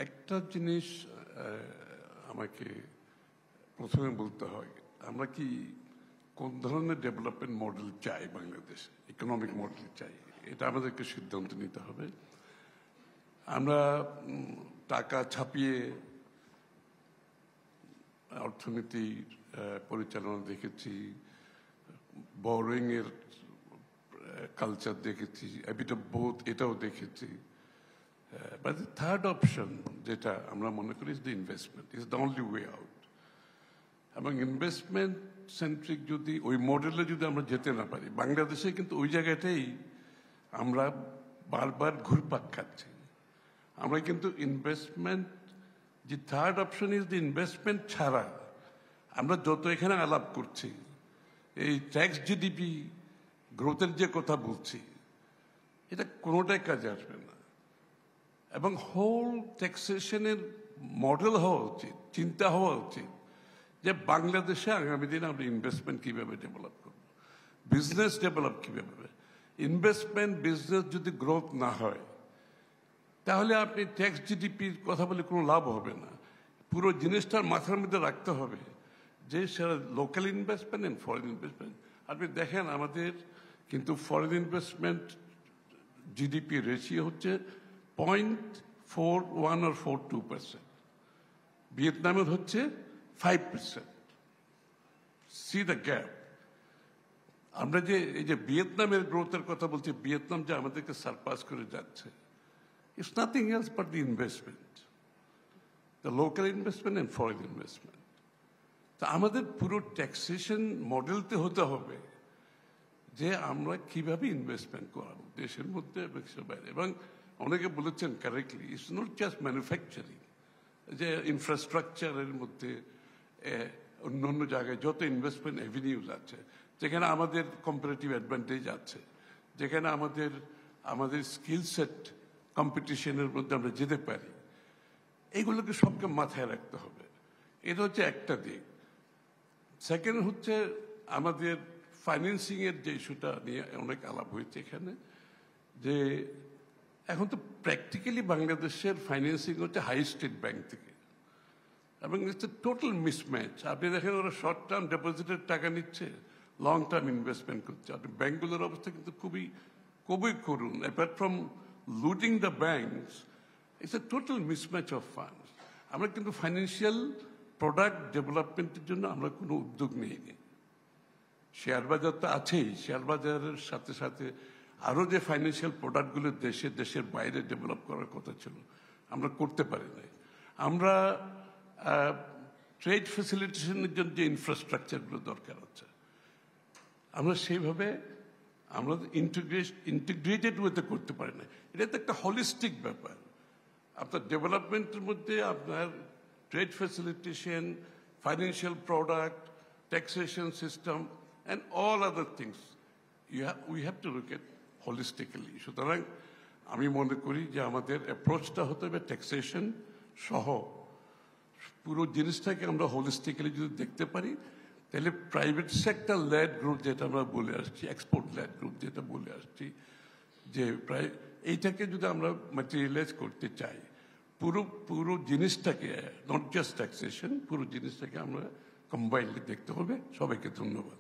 একটা জিনিস আমাকে প্রথমে বলতে হয়, আমরা কি কোন ধরনের ডেভেলপমেন্ট মডেল চাই বাংলাদেশে, ইকোনমিক মডেল চাই, এটা আমাদেরকে সিদ্ধান্ত নিতে হবে। আমরা টাকা ছাপিয়ে অর্থনীতির পরিচালনা দেখেছি, বরোয়িং এর কালচার দেখেছি, এবিট অফ বোথ এটাও দেখেছি। বাট দ্য থার্ড অপশন যেটা আমরা মনে করি is the investment, is the only way out. এবং ইনভেস্টমেন্ট সেন্ট্রিক যদি ওই মডেলে যদি আমরা যেতে না পারি, বাংলাদেশে কিন্তু ওই জায়গাটাই আমরা বারবার ঘুরপাক খাচ্ছি। আমরা কিন্তু ইনভেস্টমেন্ট, যে third option is the investment ছাড়া আমরা যত এখানে আলাপ করছি, এই ট্যাক্স জিডিপি গ্রোথের যে কথা বলছি, এটা কোনোটাই কাজে আসবে না। এবং হোল ট্যাক্সেশনের মডেল হওয়া উচিত, চিন্তা হওয়া উচিত যে বাংলাদেশে আগামী দিনে আমরা ইনভেস্টমেন্ট কিভাবে ডেভেলপ করব, বিজনেস ডেভেলপ কিভাবে। ইনভেস্টমেন্ট বিজনেস যদি গ্রোথ না হয়, তাহলে আপনি ট্যাক্স জিডিপির কথা বলে কোনো লাভ হবে না। পুরো জিনিসটার মাথার মধ্যে রাখতে হবে যে সেটা local investment and foreign investment. আপনি দেখেন আমাদের কিন্তু ফরেন ইনভেস্টমেন্ট জিডিপি রেশিও হচ্ছে 0.41 or 0.42%, ভিয়েতনামের হচ্ছে 5%। C the gap. আমরা যে এই যে ভিয়েতনামের গ্রোথের কথা বলছি, ভিয়েতনাম যে আমাদেরকে সারপাস করে যাচ্ছে, it's nothing else but the investment, the local investment and foreign investment. তা আমাদের পুরো ট্যাক্সেশন মডেলতে হতে হবে যে আমরা কিভাবে ইনভেস্টমেন্ট করাবো দেশের মধ্যে এবং দেশের বাইরে। এবং অনেকে বলেছেন correctly, it's not just manufacturing, যে ইনফ্রাস্ট্রাকচারের মধ্যে অন্য জায়গায় যত ইনভেস্টমেন্ট অ্যাভিনিউজ আছে, যেখানে আমাদের কম্পারেটিভ অ্যাডভান্টেজ আছে, যেখানে আমাদের স্কিল সেট কম্পিটিশনের মধ্যে আমরা যেতে পারি, এইগুলোকে সবকে মাথায় রাখতে হবে। এটা হচ্ছে একটা দিক। সেকেন্ড হচ্ছে আমাদের ফাইন্যান্সিং এর যে ইস্যুটা নিয়ে অনেক আলাপ হয়েছে এখানে, যে এখন তো প্র্যাকটিক্যালি বাংলাদেশের ফাইন্যান্সিং হচ্ছে হাই স্টেট ব্যাংক থেকে, এবং ইটস এ টোটাল মিসম্যাচ। আপনি দেখেন ওরা শর্ট টার্ম ডিপোজিটের টাকা নিচ্ছে, লং টার্ম ইনভেস্টমেন্ট করছে। আপনি ব্যাংকগুলোর অবস্থা কিন্তু খুবই খুবই করুন। Apart from looting the banks, it's a total mismatch of funds. আমরা কিন্তু ফাইন্যান্সিয়াল প্রোডাক্ট ডেভেলপমেন্টের জন্য আমরা কোনো উদ্যোগ নিইনি। শেয়ার বাজার তো আছেই, শেয়ার বাজারের সাথে সাথে আরও যে ফাইন্যান্সিয়াল প্রোডাক্টগুলো দেশের বাইরে ডেভেলপ করার কথা ছিল, আমরা করতে পারি নাই। আমরা ট্রেড ফ্যাসিলিটেশনের জন্য যে ইনফ্রাস্ট্রাকচারগুলো দরকার আছে, আমরা সেইভাবে আমরা ইন্টিগ্রেটেড ওয়েতে করতে পারি না। এটা তো একটা হলিস্টিক ব্যাপার। আপনার ডেভেলপমেন্টের মধ্যে আপনার trade facilitation, financial product, taxation system and all other things we have to look at holistically. সুতরাং আমি মনে করি যে আমাদের অ্যাপ্রোচটা হতে হবে ট্যাক্সেশন সহ পুরো জিনিসটাকে আমরা হোলিস্টিক্যালি যদি দেখতে পারি, তাহলে প্রাইভেট সেক্টর লেড গ্রুপ যেটা আমরা বলে আসছি, এক্সপোর্ট লেড গ্রুপ যেটা বলে আসছি, যে প্রায় এইটাকে যদি আমরা ম্যাটেরিয়ালাইজ করতে চাই, পুরো জিনিসটাকে, নট জাস্ট ট্যাক্সেশন, পুরো জিনিসটাকে আমরা কম্বাইনলি দেখতে হবে। সবাইকে ধন্যবাদ।